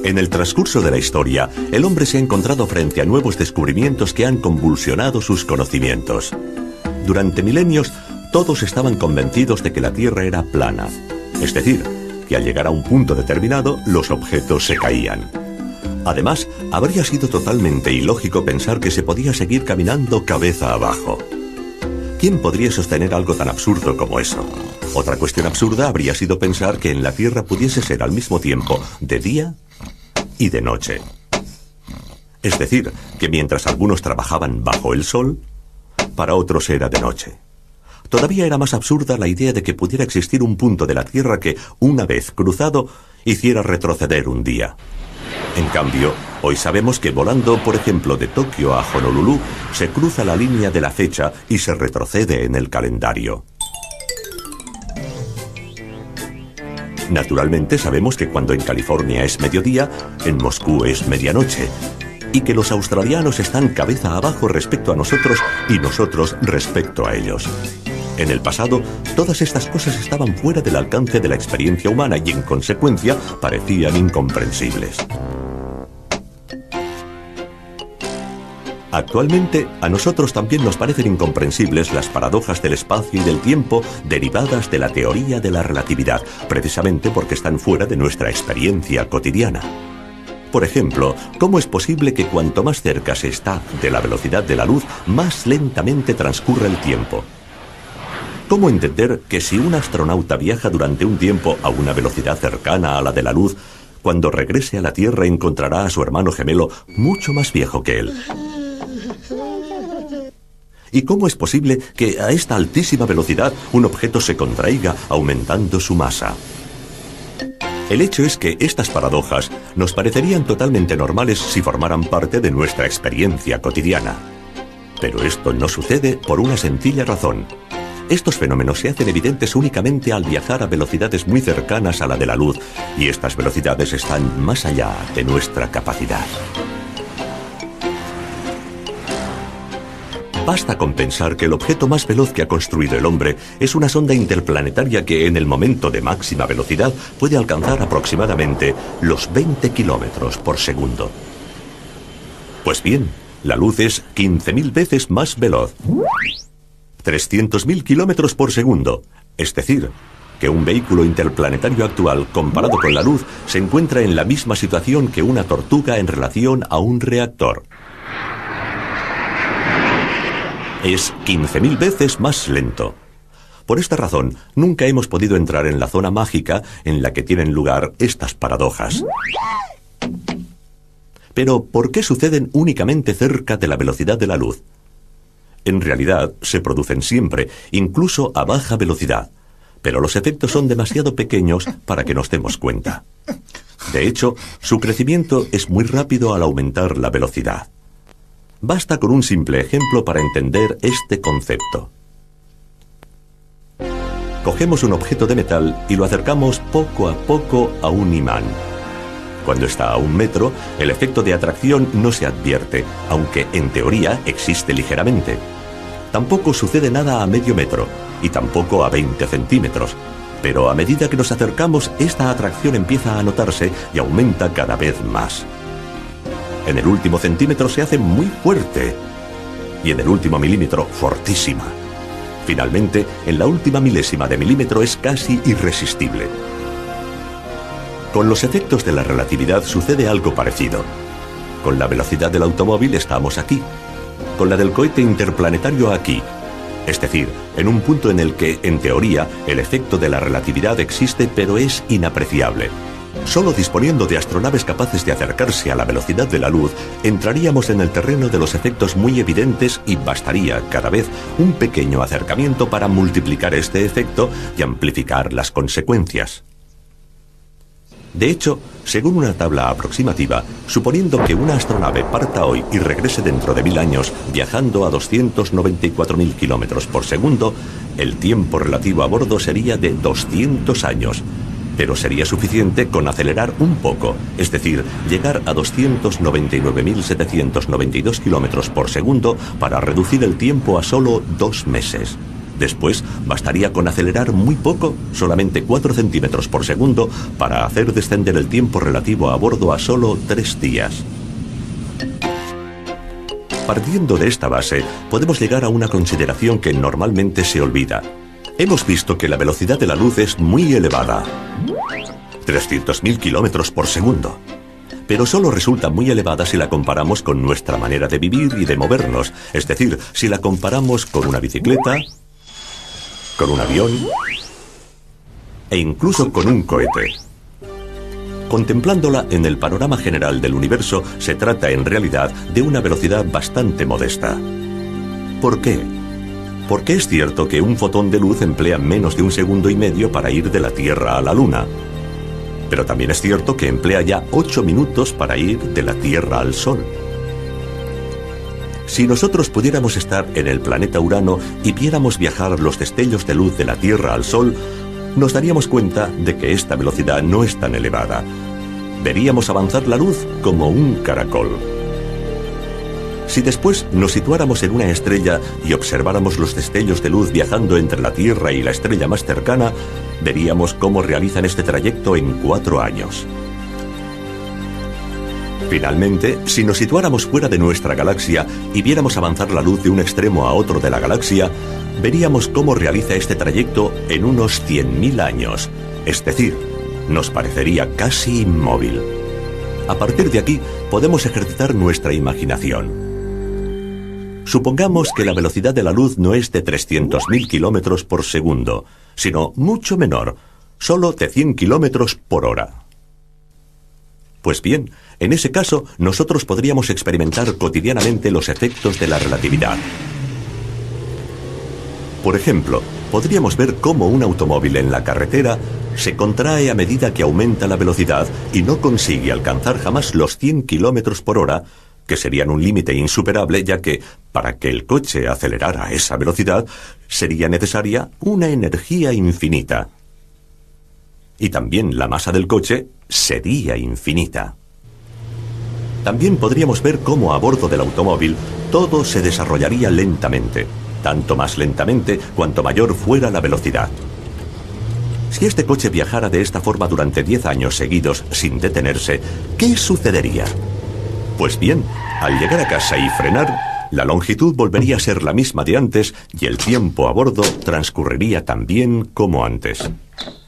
En el transcurso de la historia, el hombre se ha encontrado frente a nuevos descubrimientos que han convulsionado sus conocimientos. Durante milenios, todos estaban convencidos de que la Tierra era plana, es decir, que al llegar a un punto determinado, los objetos se caían. Además, habría sido totalmente ilógico pensar que se podía seguir caminando cabeza abajo. ¿Quién podría sostener algo tan absurdo como eso? Otra cuestión absurda habría sido pensar que en la Tierra pudiese ser al mismo tiempo de día y de noche. Es decir, que mientras algunos trabajaban bajo el sol, para otros era de noche. Todavía era más absurda la idea de que pudiera existir un punto de la Tierra que, una vez cruzado, hiciera retroceder un día. En cambio, hoy sabemos que volando, por ejemplo, de Tokio a Honolulu, se cruza la línea de la fecha y se retrocede en el calendario. Naturalmente sabemos que cuando en California es mediodía, en Moscú es medianoche, y que los australianos están cabeza abajo respecto a nosotros y nosotros respecto a ellos. En el pasado, todas estas cosas estaban fuera del alcance de la experiencia humana y, en consecuencia, parecían incomprensibles. Actualmente, a nosotros también nos parecen incomprensibles las paradojas del espacio y del tiempo derivadas de la teoría de la relatividad, precisamente porque están fuera de nuestra experiencia cotidiana. Por ejemplo, ¿cómo es posible que cuanto más cerca se está de la velocidad de la luz, más lentamente transcurre el tiempo? ¿Cómo entender que si un astronauta viaja durante un tiempo a una velocidad cercana a la de la luz, cuando regrese a la Tierra encontrará a su hermano gemelo mucho más viejo que él? ¿Y cómo es posible que a esta altísima velocidad un objeto se contraiga aumentando su masa? El hecho es que estas paradojas nos parecerían totalmente normales si formaran parte de nuestra experiencia cotidiana. Pero esto no sucede por una sencilla razón. Estos fenómenos se hacen evidentes únicamente al viajar a velocidades muy cercanas a la de la luz, y estas velocidades están más allá de nuestra capacidad. Basta con pensar que el objeto más veloz que ha construido el hombre es una sonda interplanetaria que en el momento de máxima velocidad puede alcanzar aproximadamente los 20 kilómetros por segundo. Pues bien, la luz es 15.000 veces más veloz. 300.000 kilómetros por segundo, es decir, que un vehículo interplanetario actual comparado con la luz se encuentra en la misma situación que una tortuga en relación a un reactor. Es 15.000 veces más lento. Por esta razón, nunca hemos podido entrar en la zona mágica en la que tienen lugar estas paradojas. Pero, ¿por qué suceden únicamente cerca de la velocidad de la luz? En realidad, se producen siempre, incluso a baja velocidad, pero los efectos son demasiado pequeños para que nos demos cuenta. De hecho, su crecimiento es muy rápido al aumentar la velocidad. Basta con un simple ejemplo para entender este concepto. Cogemos un objeto de metal y lo acercamos poco a poco a un imán. Cuando está a 1 metro, el efecto de atracción no se advierte, aunque en teoría existe ligeramente. Tampoco sucede nada a medio metro, y tampoco a 20 centímetros. Pero a medida que nos acercamos, esta atracción empieza a notarse y aumenta cada vez más. En el último centímetro se hace muy fuerte, y en el último milímetro, fortísima. Finalmente, en la última milésima de milímetro es casi irresistible. Con los efectos de la relatividad sucede algo parecido. Con la velocidad del automóvil estamos aquí, con la del cohete interplanetario aquí. Es decir, en un punto en el que, en teoría, el efecto de la relatividad existe pero es inapreciable. Solo disponiendo de astronaves capaces de acercarse a la velocidad de la luz, entraríamos en el terreno de los efectos muy evidentes y bastaría, cada vez, un pequeño acercamiento para multiplicar este efecto y amplificar las consecuencias. De hecho, según una tabla aproximativa, suponiendo que una astronave parta hoy y regrese dentro de 1000 años, viajando a 294.000 kilómetros por segundo, el tiempo relativo a bordo sería de 200 años. Pero sería suficiente con acelerar un poco, es decir, llegar a 299.792 kilómetros por segundo para reducir el tiempo a solo 2 meses. Después, bastaría con acelerar muy poco, solamente 4 centímetros por segundo, para hacer descender el tiempo relativo a bordo a solo 3 días. Partiendo de esta base, podemos llegar a una consideración que normalmente se olvida. Hemos visto que la velocidad de la luz es muy elevada, 300.000 kilómetros por segundo. Pero solo resulta muy elevada si la comparamos con nuestra manera de vivir y de movernos, es decir, si la comparamos con una bicicleta, con un avión e incluso con un cohete. Contemplándola en el panorama general del universo, se trata en realidad de una velocidad bastante modesta. ¿Por qué? Porque es cierto que un fotón de luz emplea menos de 1,5 segundos para ir de la Tierra a la Luna. Pero también es cierto que emplea ya 8 minutos para ir de la Tierra al Sol. Si nosotros pudiéramos estar en el planeta Urano y viéramos viajar los destellos de luz de la Tierra al Sol, nos daríamos cuenta de que esta velocidad no es tan elevada. Veríamos avanzar la luz como un caracol. Si después nos situáramos en una estrella y observáramos los destellos de luz viajando entre la Tierra y la estrella más cercana, veríamos cómo realizan este trayecto en 4 años. Finalmente, si nos situáramos fuera de nuestra galaxia y viéramos avanzar la luz de un extremo a otro de la galaxia, veríamos cómo realiza este trayecto en unos 100.000 años, es decir, nos parecería casi inmóvil. A partir de aquí, podemos ejercitar nuestra imaginación. Supongamos que la velocidad de la luz no es de 300.000 kilómetros por segundo, sino mucho menor, solo de 100 kilómetros por hora. Pues bien, en ese caso, nosotros podríamos experimentar cotidianamente los efectos de la relatividad. Por ejemplo, podríamos ver cómo un automóvil en la carretera se contrae a medida que aumenta la velocidad y no consigue alcanzar jamás los 100 kilómetros por hora, que serían un límite insuperable, ya que, para que el coche acelerara a esa velocidad, sería necesaria una energía infinita. Y también la masa del coche sería infinita. También podríamos ver cómo a bordo del automóvil todo se desarrollaría lentamente, tanto más lentamente cuanto mayor fuera la velocidad. Si este coche viajara de esta forma durante 10 años seguidos sin detenerse, ¿qué sucedería? Pues bien, al llegar a casa y frenar, la longitud volvería a ser la misma de antes y el tiempo a bordo transcurriría tan bien como antes.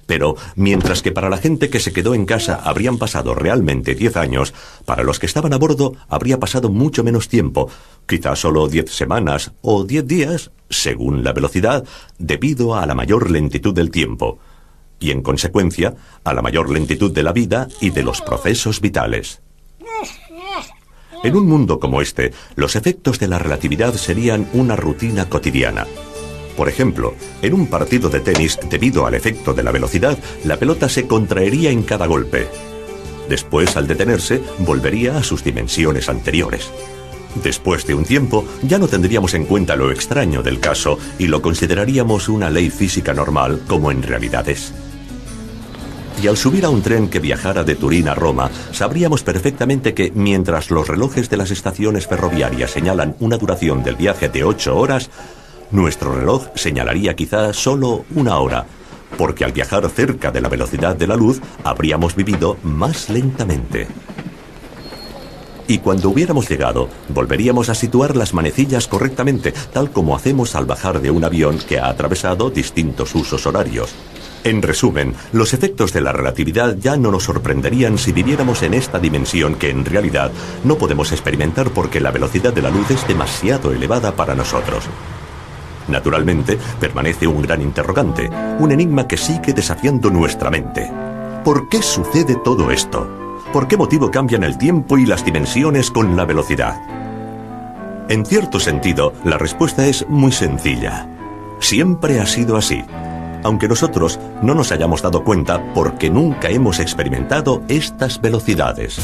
Pero, mientras que para la gente que se quedó en casa habrían pasado realmente 10 años, para los que estaban a bordo habría pasado mucho menos tiempo, quizás solo 10 semanas o 10 días, según la velocidad, debido a la mayor lentitud del tiempo, y en consecuencia, a la mayor lentitud de la vida y de los procesos vitales. En un mundo como este, los efectos de la relatividad serían una rutina cotidiana. Por ejemplo, en un partido de tenis, debido al efecto de la velocidad, la pelota se contraería en cada golpe. Después, al detenerse, volvería a sus dimensiones anteriores. Después de un tiempo, ya no tendríamos en cuenta lo extraño del caso y lo consideraríamos una ley física normal, como en realidad es. Y al subir a un tren que viajara de Turín a Roma, sabríamos perfectamente que, mientras los relojes de las estaciones ferroviarias señalan una duración del viaje de 8 horas, nuestro reloj señalaría quizá solo 1 hora, porque al viajar cerca de la velocidad de la luz, habríamos vivido más lentamente. Y cuando hubiéramos llegado, volveríamos a situar las manecillas correctamente, tal como hacemos al bajar de un avión que ha atravesado distintos usos horarios. En resumen, los efectos de la relatividad ya no nos sorprenderían si viviéramos en esta dimensión que en realidad no podemos experimentar porque la velocidad de la luz es demasiado elevada para nosotros. Naturalmente, permanece un gran interrogante, un enigma que sigue desafiando nuestra mente. ¿Por qué sucede todo esto? ¿Por qué motivo cambian el tiempo y las dimensiones con la velocidad? En cierto sentido, la respuesta es muy sencilla. Siempre ha sido así, aunque nosotros no nos hayamos dado cuenta porque nunca hemos experimentado estas velocidades.